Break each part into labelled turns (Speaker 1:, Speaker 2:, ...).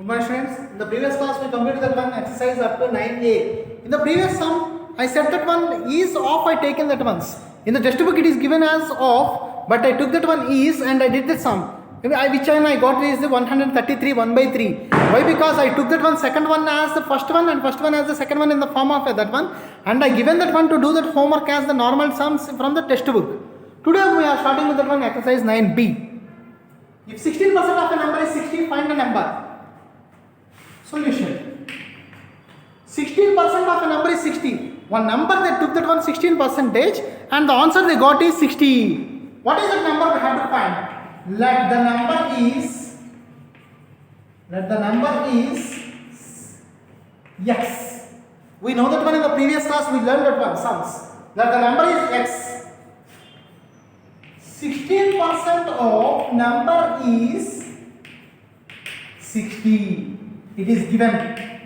Speaker 1: Good morning students. In the previous class we completed that one exercise up to 9a. In the previous sum I said that one is off, I taken that once. In the textbook it is given as off, but I took that one is and I did the sum. Which one I got is the 133 1 by 3. Why? Because I took that one second one as the first one and first one as the second one in the form of that one, and I given that one to do that homework as the normal sums from the textbook. Today we are starting with that one exercise 9b. If 16% of a number is 60, find the number. Solution. 16% of a number is 60. One number they took that one 16% and the answer they got is 60. What is that number we have to find? Let the number is x. We know that one in the previous class we learned that one sums. Let the number is x. 16% of number is 60. It is given.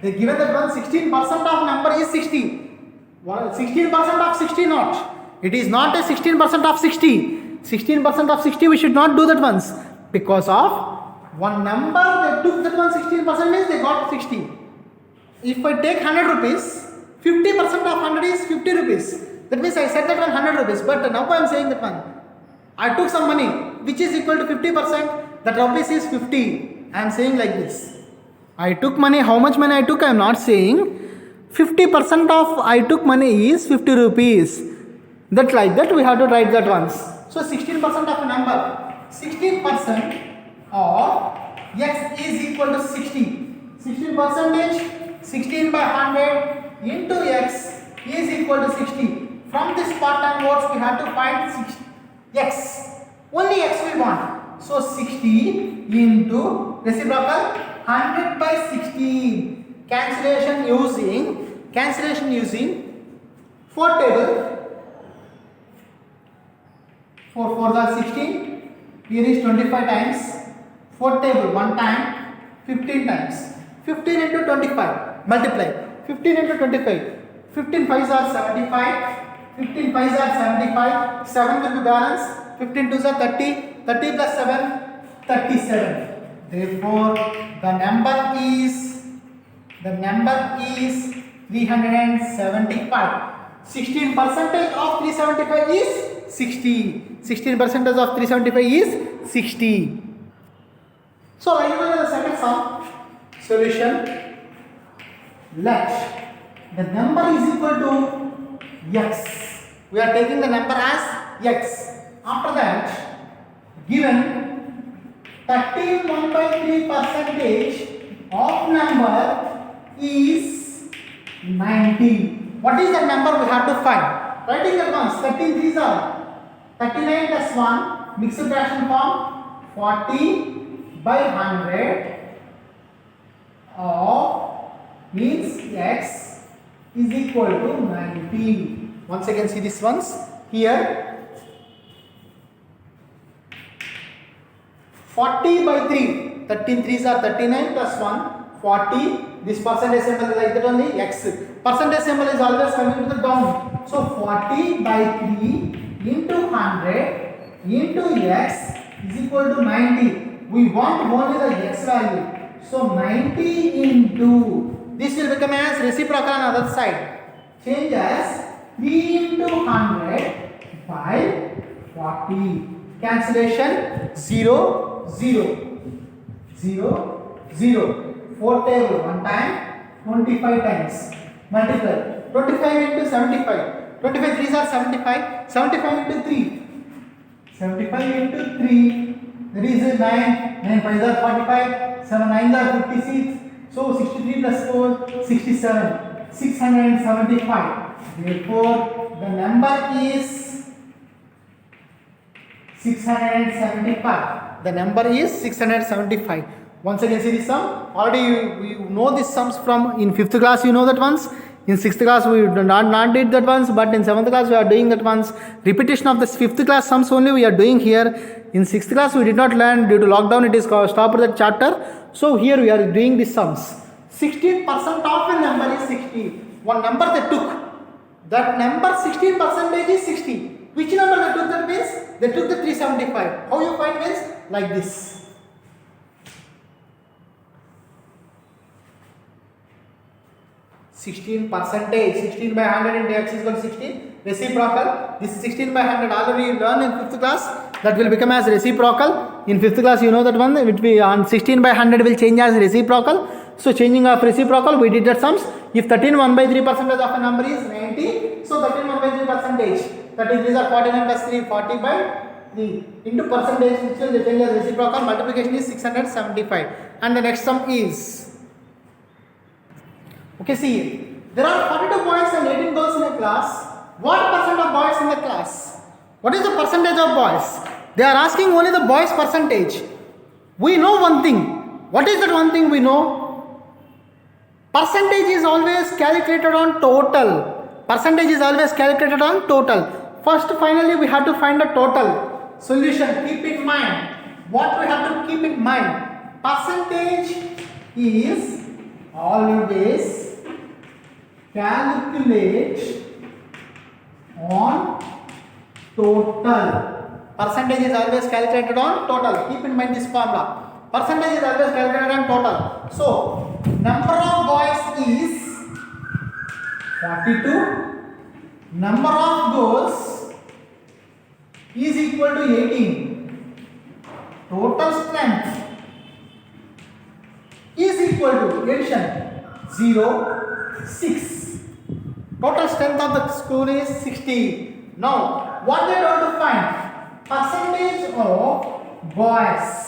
Speaker 1: They given that one 16% of number is 60. 16% of 60 not. It is not a 16% of 60. 16% of 60 we should not do that once. Because of one number they took that one 16% means they got 60. If I take 100 rupees, 50% of 100 is 50 rupees. That means I said that one 100 rupees. But now I am saying that one. I took some money which is equal to 50%. That rupees is 50. I am saying like this. I took money, how much money I took I am not saying. 50% of I took money is 50 rupees. That like that we have to write that once. So 16% of a number. 16% of x is equal to 60. 16%, 16 by 100 into x is equal to 60. From this part onwards we have to find x. Only x we want. So 60 into reciprocal 100 by 16. Cancellation using 4 table. 4 4 are 16. Here is 25 times. 4 table 1 time 15 times. 15 into 25. Multiply. 15 into 25. 15 5s are 75. 15 5s are 75. 7 will be balance. 15 2s are 30. 30 plus 7 37. Therefore the number is 375. 16% of 375 is 60. 16% of 375 is 60. So like the second sum. Solution. Let the number is equal to x. We are taking the number as x. After that, given 13 1 by 3% of number is 90. What is the number we have to find? Writing the ones. 13 3s are 39 plus 1. Mixed fraction form 40 by 100 of means x is equal to 90. Once again see this ones. Here 40 by 3. 13 3s are 39 plus 1. 40. This percentage symbol is like that only x. Percentage symbol is always coming to the down. So 40 by 3 into 100 into x is equal to 90. We want only the x value. So 90 into this will become as reciprocal on other side. Change as 3 into 100 by 40. Cancellation 0 0 0 0. 4 table 1 time 25 times. Multiply 25 into 75. 25 3s are 75. 75 into 3. 75 into 3. That is 9. 9 5s are 45. 7 9s are 56. So 63 plus 4 67. 675. Therefore the number is 675. The number is 675. Once again see this sum. Already you know these sums from in 5th class, you know that once. In 6th class we not did that once, but in 7th class we are doing that once. Repetition of this 5th class sums only we are doing here. In 6th class we did not learn due to lockdown, it is stopped that chapter. So here we are doing these sums. 16% of a number is 60. One number they took. That number 16% is 60. Which number they took? That means they took the 375. How you find means like this. 16 percentage. 16 by 100 into x is equal to 16. Reciprocal. This is 16 by 100 already you learned in 5th class. That will become as reciprocal. In 5th class you know that one. It will be on 16 by 100 will change as reciprocal. So changing of reciprocal, we did that sums. If 13 1 by 3 percentage of a number is 90, so 13 1 by 3 percentage. 33 are 49 plus 3, 40 by 3 into percentage, which will change as reciprocal. Multiplication is 675. And the next sum is, okay, see, there are 42 boys and 18 girls in a class. What percent of boys in the class? What is the percentage of boys? They are asking only the boys percentage. We know one thing. What is that one thing we know? Percentage is always calculated on total. Percentage is always calculated on total. First, finally, we have to find the total. Solution, keep in mind. What we have to keep in mind? Percentage is always calculate on total. Percentage is always calculated on total. Keep in mind this formula. Percentage is always calculated on total. So, number of boys is 42. Number of girls is equal to 18. Total strength is equal to addition 0, 6. Total strength of the school is 60. Now, what they want to find? Percentage of boys.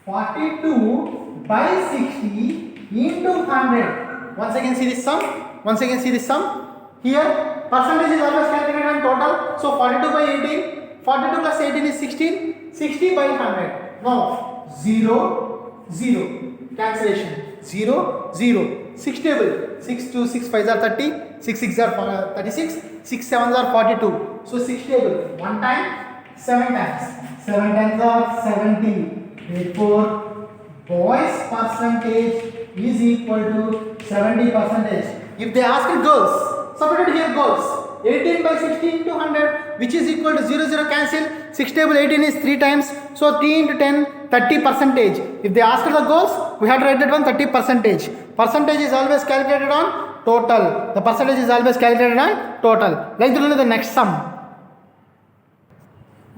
Speaker 1: 42 by 60 into 100. Once again see this sum. Once again see this sum. Here percentage is always calculated on total. So 42 by 18. 42 plus 18 is 16. 60 by 100. Now 0, 0. Cancellation. 0, 0. 6 table. 6 2 6 5 are 30. 6 6 are 36. 6 7 are 42. So 6 table. 1 time, 7 times. 7 times are 70. Therefore, boys percentage is equal to 70 percentage. If they ask girls, substitute here girls. 18 by 16 into 100, which is equal to 0, 0 cancel. 6 table 18 is 3 times. So 3 into 10, 30 percentage. If they ask the girls, we have to write that one 30 percentage. Percentage is always calculated on total. The percentage is always calculated on total. Like the next sum.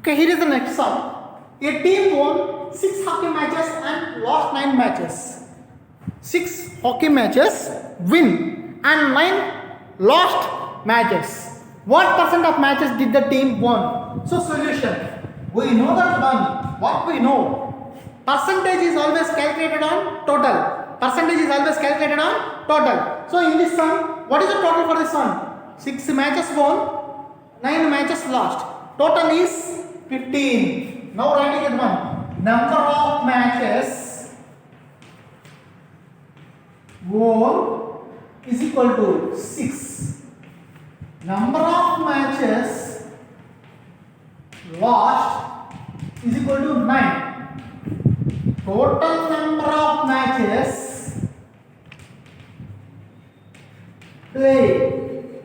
Speaker 1: Okay, here is the next sum. A team won 6 hockey matches and lost 9 matches. 6 hockey matches win and 9 lost matches. What percent of matches did the team won? So solution. We know that one. What we know? Percentage is always calculated on total. Percentage is always calculated on total. So in this sum, what is the total for this one? 6 matches won, 9 matches lost. Total is 15. Now writing it one. Number of matches won is equal to 6. Number of matches lost is equal to 9. Total number of matches played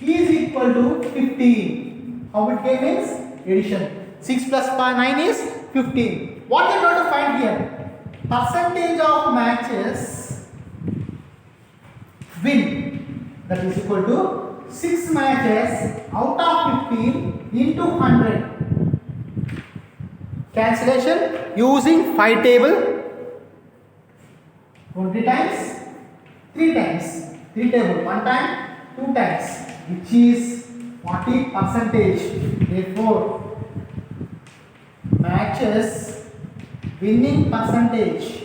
Speaker 1: is equal to 15. How it came is addition. 6 plus 9 is 15. What are you going to find here? Percentage of matches win. That is equal to 6 matches out of 15 into 100. Cancellation using 5 table. 20 times, 3 times. 3 table, 1 time, 2 times. Which is 40 percentage. Therefore, matches winning percentage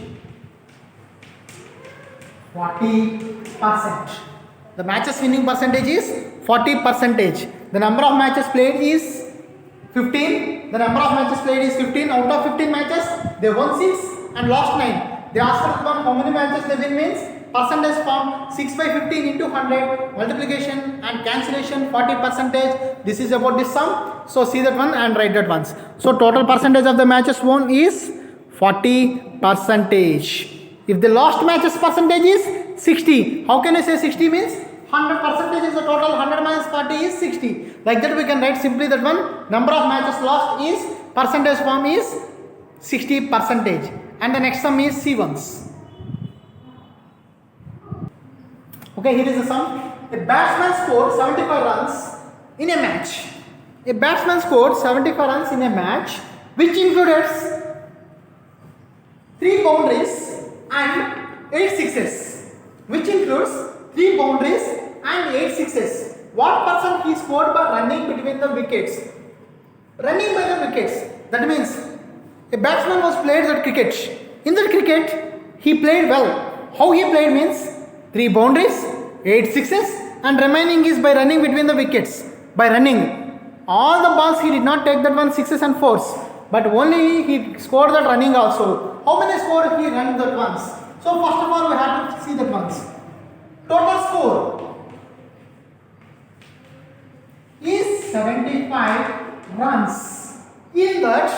Speaker 1: 40%. The matches winning percentage is 40%. The number of matches played is 15. The number of matches played is 15. Out of 15 matches, they won 6 and lost 9. They asked for how many matches they win means percentage form 6 by 15 into 100, multiplication and cancellation 40%. This is about this sum. So see that one and write that once. So total percentage of the matches won is 40%. If the lost matches percentage is 60, how can I say 60 means 100% is the total, 100 minus 40 is 60. Like that we can write simply that one. Number of matches lost is percentage form is 60%. And the next sum is C1s. Okay, here is the sum. A batsman scored 75 runs in a match. A batsman scored 75 runs in a match which included 3 boundaries and 8 sixes. Which includes 3 boundaries and 8 sixes. What percent he scored by running between the wickets? Running by the wickets. That means a batsman was played at cricket. In that cricket, he played well. How he played means 3 boundaries, 8 sixes, and remaining is by running between the wickets. By running. All the balls he did not take that one sixes and fours, but only he scored that running also. How many score he ran that once? So first of all we have to see that once. Total score is 75 runs. In that,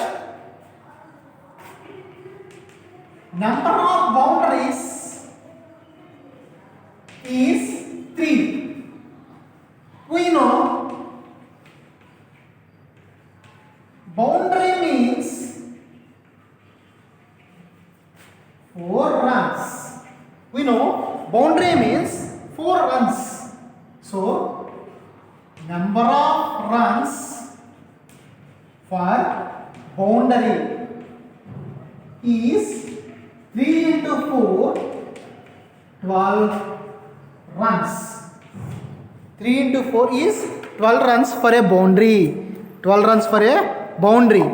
Speaker 1: number of boundaries is 3. We know boundary means 4 runs. We know boundary means 4 runs. So, number of runs for boundary is 3 into 4, 12 runs. 3 into 4 is 12 runs for a boundary. 12 runs for a boundary.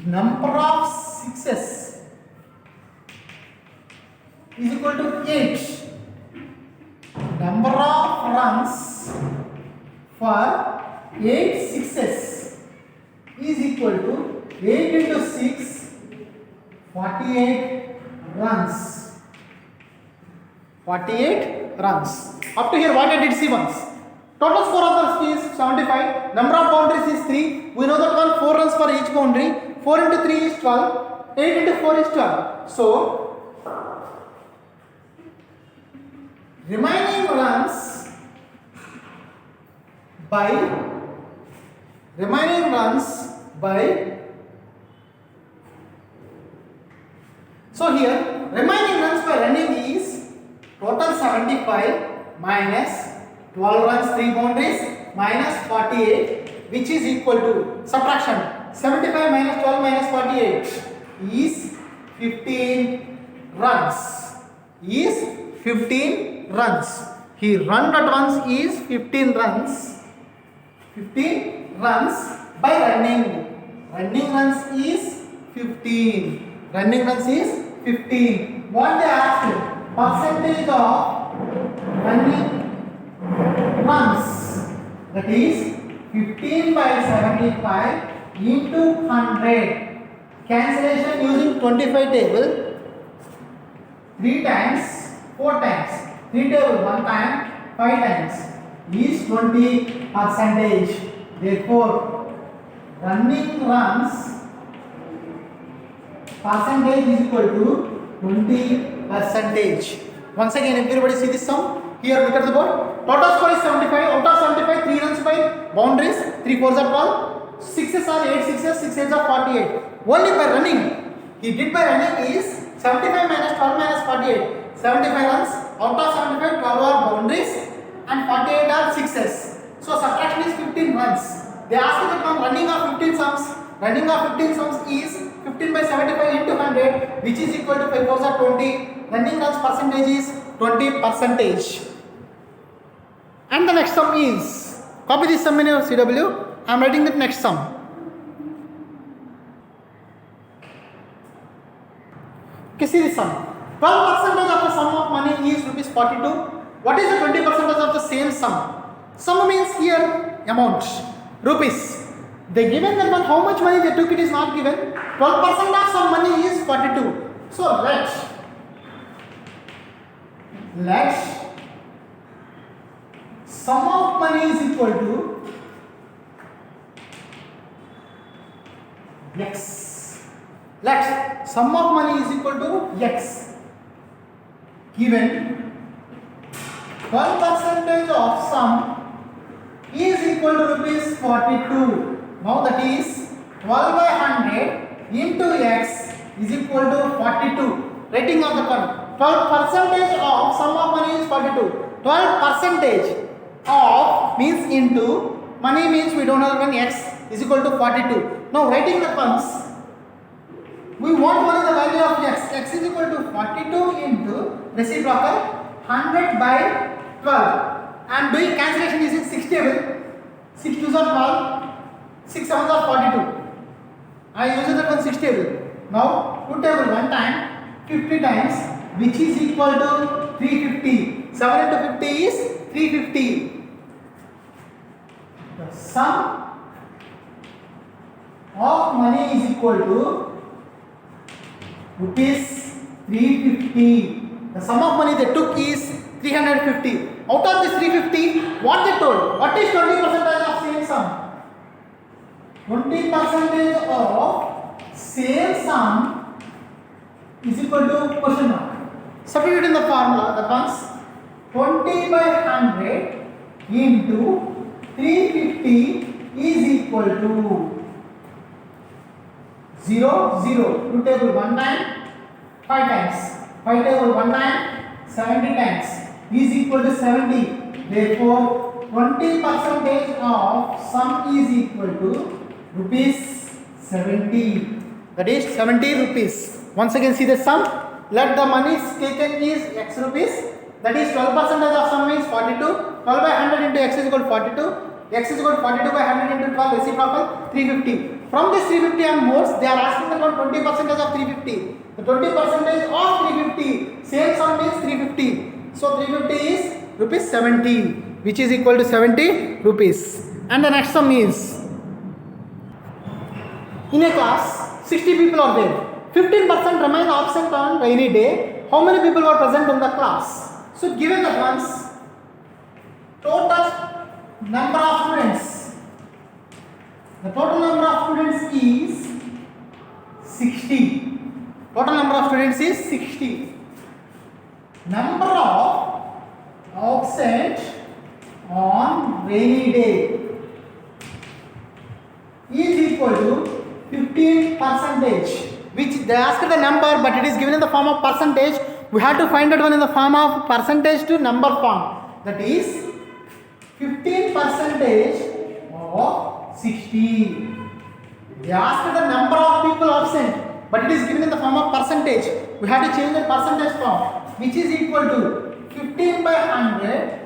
Speaker 1: Number of sixes is equal to 8. Number of runs for 8 sixes is equal to 8 into 6, 48 runs. 48 runs. Up to here what I did see once. Total score of the is 75. Number of boundaries is 3. We know that one 4 runs for each boundary. 4 into 3 is 12. 8 into 4 is 12. So, remaining runs by so here remaining runs by running is total 75 minus 12 runs 3 boundaries minus 48, which is equal to subtraction. 75 minus 12 minus 48 is 15 runs. Is 15 runs. He run at once is 15 runs. 15 runs by running. Running runs is 15. Running runs is 15. What they asked? Percentage of running runs. That is 15 by 75 into 100. Cancellation using 25 table. 3 times, 4 times. 3 table 1 time, 5 times is 20%. Therefore, running runs percentage is equal to 20%. Once again, everybody see this sum. Here look at the board. Total score is 75. Out of 75, 3 runs by boundaries. 3 4s are 12. 6s are 8 6s. 6 8s are 48. Only by running. He did by running is 75 minus 12 minus 48. 75 runs. Out of 75, 12 are boundaries and 48 are 6s. So subtraction is 15 runs. They asked that one running of 15 sums. Running of 15 sums is 15 by 75 into 100, which is equal to 5 4s are 20. Running runs percentage is 20%. And the next sum is, copy this sum in your CW. I am writing the next sum. Okay, see this sum. 12% of the sum of money is rupees 42. What is the 20% of the same sum? Sum means here amount, rupees. They given that one, how much money they took, it is not given. 12% of some money is 42. So let sum of money is equal to x. Let sum of money is equal to x. Given 12% of sum is equal to rupees 42. Now that is 12 by 100 into x is equal to 42. Writing of the one. 12 percentage of sum of money is 42. 12 percentage of means into money means we don't have when x is equal to 42. Now writing the terms, we want what is the value of x. X is equal to 42 into reciprocal 100 by 12. And doing cancellation using 6 table. 6 2s are 12, 6 7s are 42. I use it on 6 table. Now put table 1 time 50 times, which is equal to 350. 7 into 50 is 350. The sum of money is equal to rupees 350. The sum of money they took is 350. Out of this 350, what they told? What is 20% of sale sum? 20% of sale sum is equal to question mark. Substitute in the formula, the comes 20 by 100 into 350 is equal to 0, 0. 2 table 1 time, 5 times. 5 table 1 time, 70 times is equal to 70. Therefore, 20% of sum is equal to rupees 70. That is 70 rupees. Once again, see the sum. Let the money taken is x rupees. That is 12% of sum is 42. 12 by 100 into x is equal to 42. X is equal to 42 by 100 into 12 reciprocal 350. From this 350 onwards, they are asking about 20% of 350. The 20% of 350, same sum is 350. So 350 is rupees 70, which is equal to 70 rupees. And the next sum is, in a class, 60 people are there. 15% remain absent on rainy day. How many people were present in the class? So given the ones, total number of students. The total number of students is 60. Total number of students is 60. Number of absent on rainy day is equal to 15%, which they asked the number, but it is given in the form of percentage. We have to find that one in the form of percentage to number form. That is 15% of 60. They asked the number of people absent, but it is given in the form of percentage. We have to change the percentage form, which is equal to 15 by 100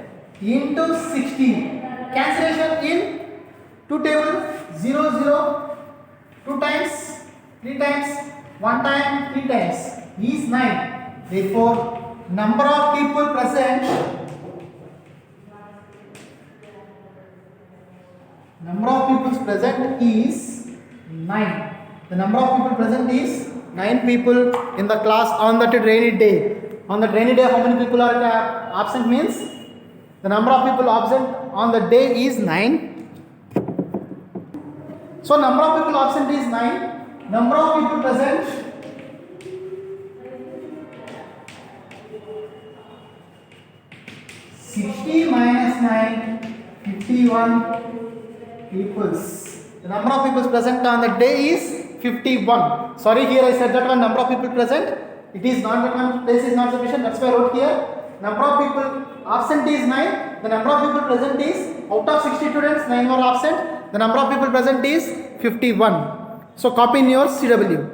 Speaker 1: into 60. Cancellation in 2 table 0 0, 2 times, 3 times, 1 time, 3 times is 9. Therefore, number of people present is 9. The number of people present is 9 people in the class on that rainy day. On that rainy day, how many people are absent means the number of people absent on the day is 9. So number of people absent is 9. Number of people present (60 minus 9) 51 peoples. The number of people present on the day is 51. Sorry, here I said that one number of people present. It is not that one place is not sufficient. That's why I wrote here. Number of people absent is 9. The number of people present is, out of 60 students, 9 were absent. The number of people present is 51. So copy in your CW.